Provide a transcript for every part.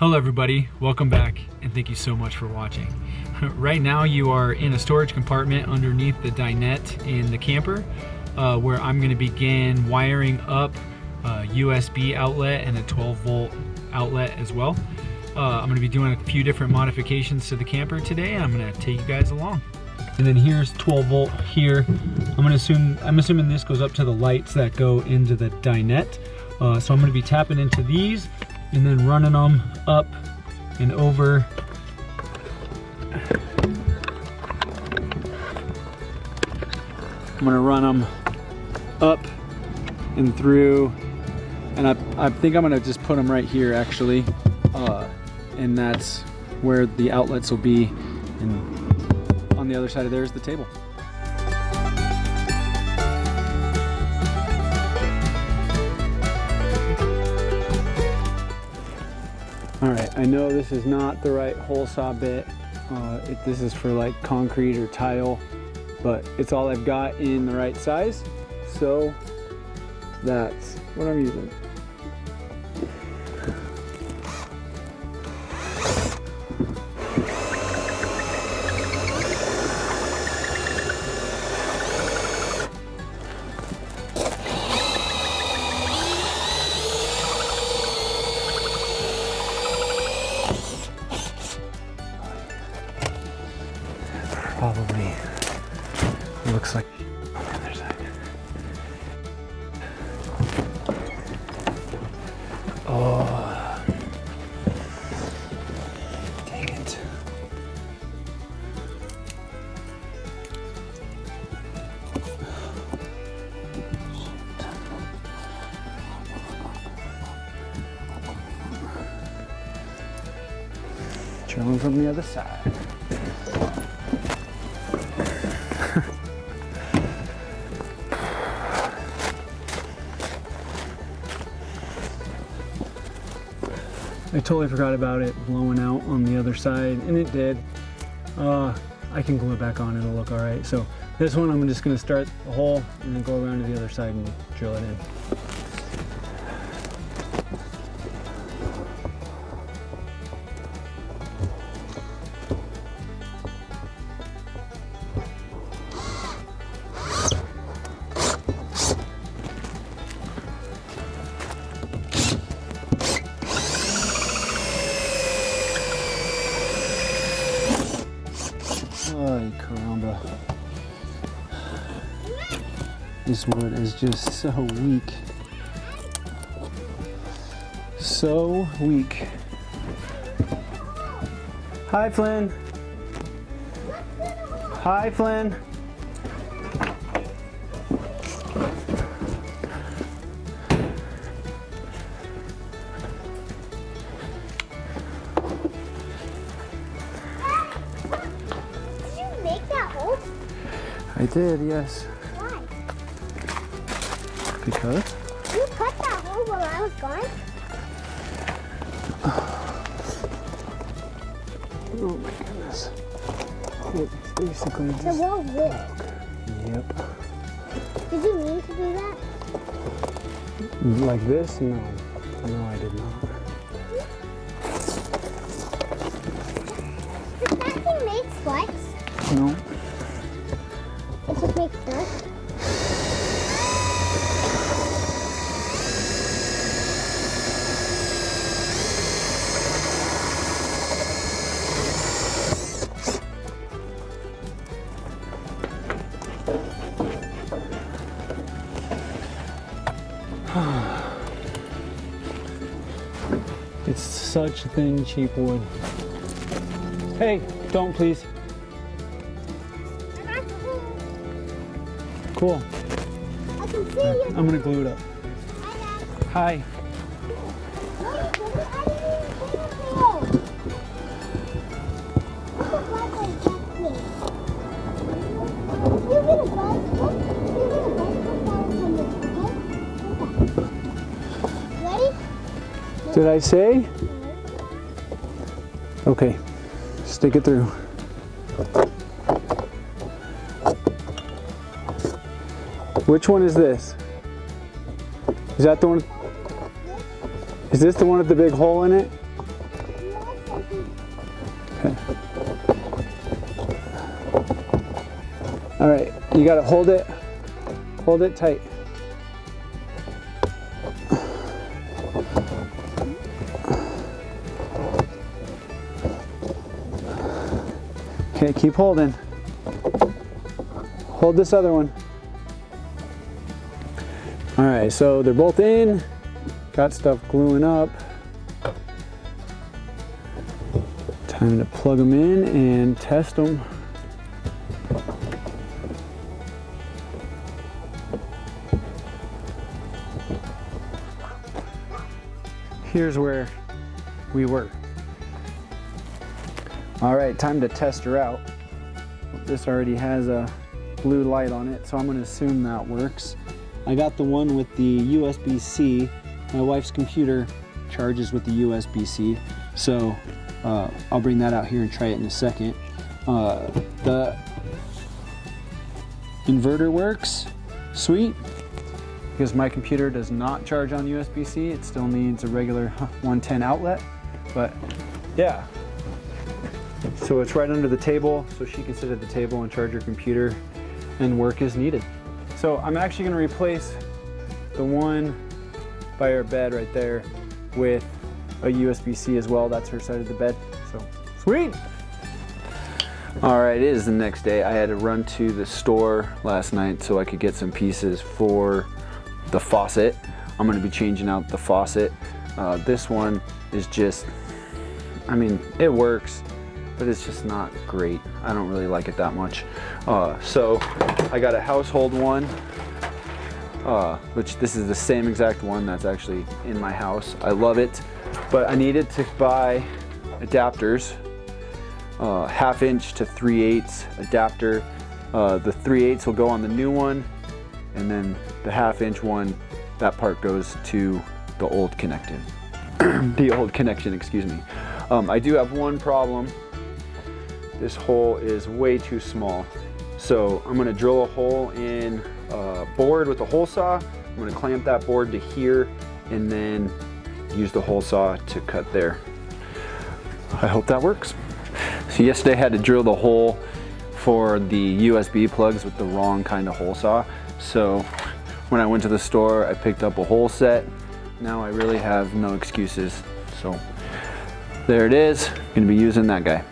Hello everybody, welcome back and thank you so much for watching. Right now you are in a storage compartment underneath the dinette in the camper where I'm going to begin wiring up a USB outlet and a 12-volt outlet as well. I'm going to be doing a few different modifications to the camper today and I'm going to take you guys along. And then here's 12 volt here. I'm assuming this goes up to the lights that go into the dinette. So I'm going to be tapping into these and then running them up and over. I'm going to run them up and through, and I think I'm going to just put them right here actually, and that's where the outlets will be, and on the other side of there is the table. Alright, I know this is not the right hole saw bit. This is for like concrete or tile, but it's all I've got in the right size, so that's what I'm using. Probably looks like on the other side. Oh, dang it. Drilling from the other side. I totally forgot about it blowing out on the other side, and it did. I can glue it back on, it'll look all right. So this one, I'm just gonna start the hole and then go around to the other side and drill it in. Ay, caramba. This wood is just so weak. So weak. Hi, Flynn. Hi, Flynn. I did, yes. Why? Because? You cut that hole while I was gone? Oh my goodness. It's basically just... The wall ripped. Yep. Did you mean to do that? Like this? No. No, I did not. Does that thing make sweats? No. It just makes dust? It's such thin, cheap wood. Hey, don't please. I got the hole. Cool. I can see you. I'm gonna glue it up. Hi. No, you didn't. I didn't even see the hole. Look at what they left me. You're gonna buzz. You're gonna buzz the okay? Ready? Did I say? Okay, stick it through. Which one is this? Is that the one? Is this the one with the big hole in it? Okay. All right, you gotta hold it tight. Okay, keep holding. Hold this other one. All right, so they're both in. Got stuff gluing up. Time to plug them in and test them. Here's where we were. All right, time to test her out. This already has a blue light on it, so I'm gonna assume that works. I got the one with the USB-C. My wife's computer charges with the USB-C, so I'll bring that out here and try it in a second. The inverter works, sweet, because my computer does not charge on USB-C. It still needs a regular 110 outlet, but yeah. So it's right under the table, so she can sit at the table and charge her computer and work as needed. So I'm actually gonna replace the one by her bed right there with a USB-C as well. That's her side of the bed, so sweet. All right, it is the next day. I had to run to the store last night so I could get some pieces for the faucet. I'm gonna be changing out the faucet. This one is just, I mean, it works, but it's just not great. I don't really like it that much. So I got a household one, which this is the same exact one that's actually in my house. I love it, but I needed to buy adapters, 1/2 inch to 3/8 adapter. The 3/8 will go on the new one, and then the 1/2 inch one, that part goes to the old connection. The old connection, excuse me. I do have one problem. This hole is way too small. So I'm gonna drill a hole in a board with a hole saw. I'm gonna clamp that board to here and then use the hole saw to cut there. I hope that works. So yesterday I had to drill the hole for the USB plugs with the wrong kind of hole saw. So when I went to the store, I picked up a hole set. Now I really have no excuses. So there it is. Gonna be using that guy.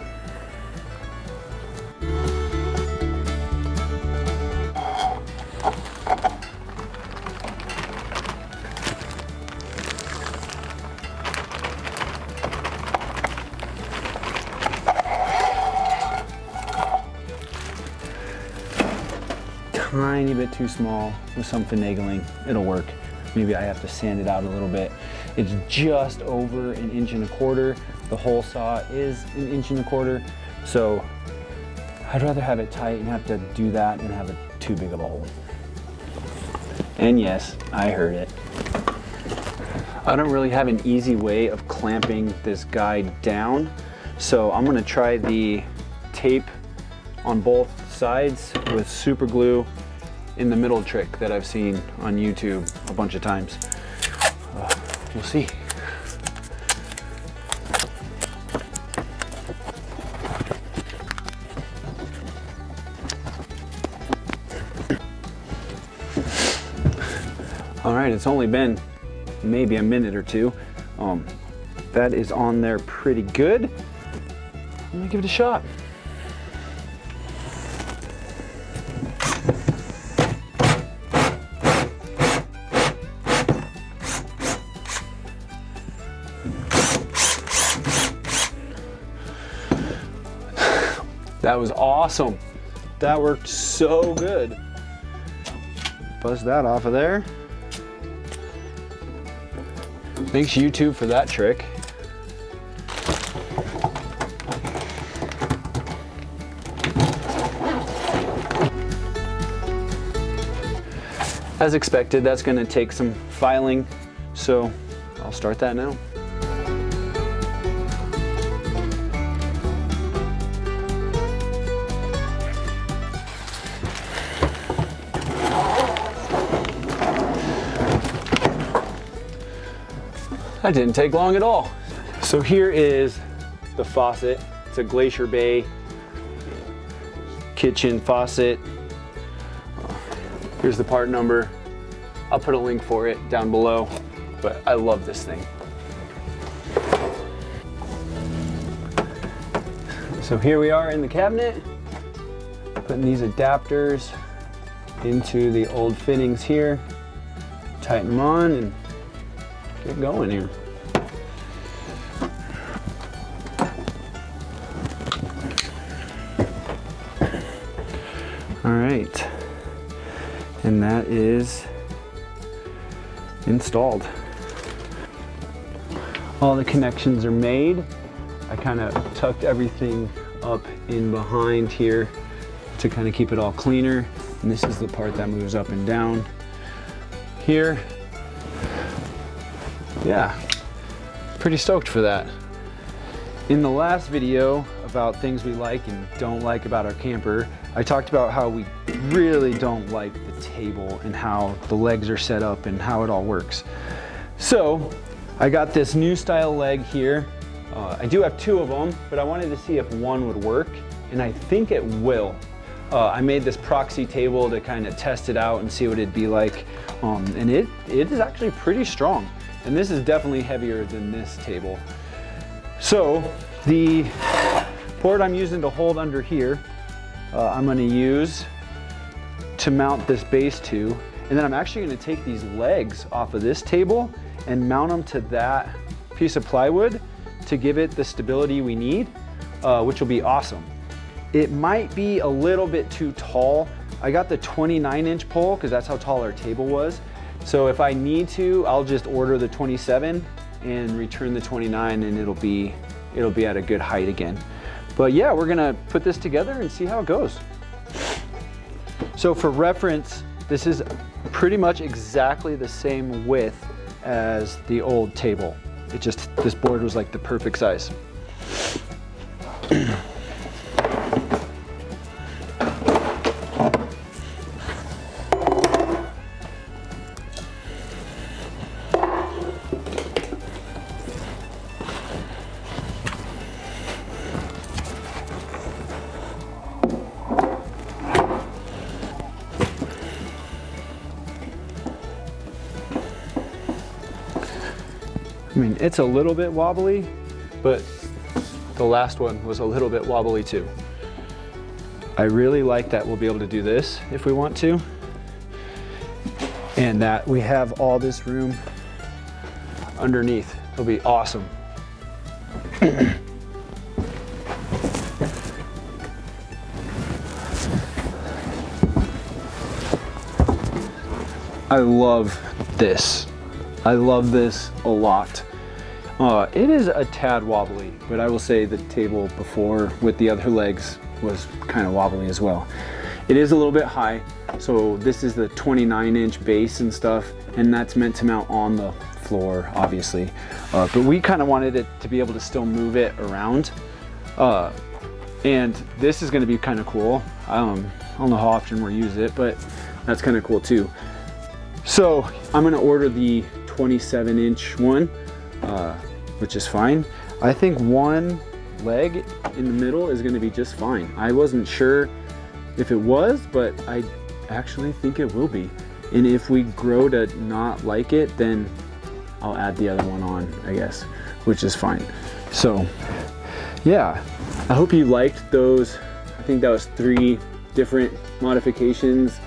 Tiny bit too small. With some finagling, it'll work. Maybe I have to sand it out a little bit. It's just over 1 1/4 inches. The hole saw is 1 1/4 inches. So I'd rather have it tight and have to do that than have it too big of a hole. And yes, I heard it. I don't really have an easy way of clamping this guy down. So I'm gonna try the tape on both sides with super glue in the middle trick that I've seen on YouTube a bunch of times. We'll see. All right, it's only been maybe a minute or two. That is on there pretty good. Let me give it a shot. That was awesome. That worked so good. Buzz that off of there. Thanks YouTube for that trick. As expected, that's going to take some filing, so I'll start that now. That didn't take long at all. So here is the faucet. It's a Glacier Bay kitchen faucet. Here's the part number. I'll put a link for it down below, but I love this thing. So here we are in the cabinet, putting these adapters into the old fittings here, tighten them on and get going here. All right, and that is installed. All the connections are made. I kind of tucked everything up in behind here to kind of keep it all cleaner. And this is the part that moves up and down here. Yeah, pretty stoked for that. In the last video about things we like and don't like about our camper, I talked about how we really don't like the table and how the legs are set up and how it all works. So I got this new style leg here. I do have two of them, but I wanted to see if one would work, and I think it will. I made this proxy table to kind of test it out and see what it'd be like, and it is actually pretty strong. And this is definitely heavier than this table. So the board I'm using to hold under here, I'm going to use to mount this base to, and then I'm actually going to take these legs off of this table and mount them to that piece of plywood to give it the stability we need, which will be awesome. It might be a little bit too tall. I got the 29-inch pole because that's how tall our table was. So if I need to, I'll just order the 27 and return the 29, and it'll be at a good height again. But yeah, we're gonna put this together and see how it goes. So for reference, this is pretty much exactly the same width as the old table. It just, this board was like the perfect size. I mean, it's a little bit wobbly, but the last one was a little bit wobbly too. I really like that we'll be able to do this if we want to, and that we have all this room underneath. It'll be awesome. I love this. I love this a lot. It is a tad wobbly, but I will say the table before with the other legs was kind of wobbly as well. It is a little bit high, so this is the 29-inch base and stuff, and that's meant to mount on the floor, obviously. But we kind of wanted it to be able to still move it around. And this is going to be kind of cool. I don't know how often we'll use it, but that's kind of cool too. So I'm going to order the 27-inch one, which is fine. I think one leg in the middle is going to be just fine. I wasn't sure if it was, but I actually think it will be. And if we grow to not like it, then I'll add the other one on, I guess, which is fine. So yeah, I hope you liked those. I think that was 3 different modifications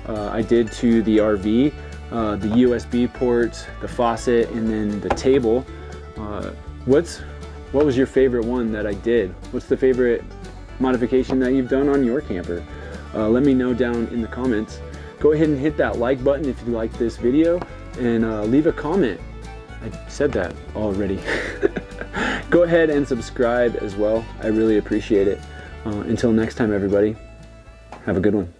I did to the RV. The USB ports, the faucet, and then the table. What was your favorite one that I did? What's the favorite modification that you've done on your camper? Let me know down in the comments. Go ahead and hit that like button if you like this video, and leave a comment. I said that already. Go ahead and subscribe as well. I really appreciate it. Until next time, everybody, have a good one.